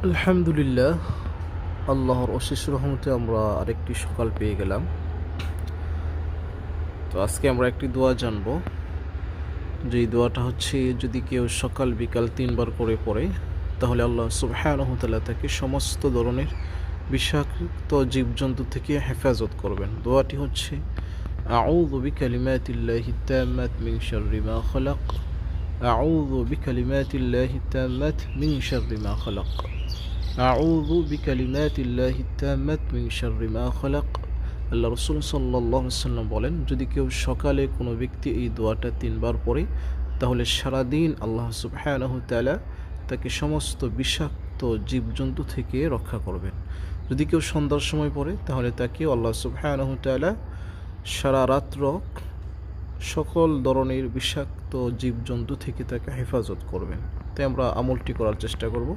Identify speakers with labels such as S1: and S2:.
S1: আলহামদুলিল্লাহ, আল্লাহর অশেষ রহমতে আমরা আরেকটি সকাল পেয়ে গেলাম। তো আজকে আমরা একটি দোয়া জানব, যেই দোয়াটা হচ্ছে যদি কেউ সকাল বিকাল 3 বার করে পড়ে, তাহলে আল্লাহ সুবহানাহু ওয়া তাআলা তাকে সমস্ত ধরনের বিষাক্ত জীবজন্তু থেকে হেফাজত করবেন। দোয়াটি হচ্ছে আউযু বিকালিমাতিল্লাহি তাম্মাতি মিন শাররি মা খালাক, আউযু বিকালিমাতিল্লাহি তাম্মাতি মিন শাররি মা খালাক, আউযু বিকালিমাতিল্লাহি তাম্মাতি মিন শাররি মা খালাক। আল্লাহ রাসূল সাল্লাল্লাহু আলাইহি ওয়াসাল্লাম বলেন, যদি কেউ সকালে কোনো ব্যক্তি এই দোয়াটা 3 বার পড়ে, তাহলে সারাদিন আল্লাহ সুবহানাহু ওয়া তাআলা তাকে সমস্ত বিষাক্ত জীবজন্তু থেকে রক্ষা করবেন। যদি কেউ সন্ধ্যার সময় পড়ে, তাহলে তাকেও আল্লাহ সুবহানাহু ওয়া তাআলা সারা রাত্র সকল ধরনের বিষাক্ত জীবজন্তু থেকে তাকে হেফাজত করবেন। তাই আমরা আমলটি করার চেষ্টা করব।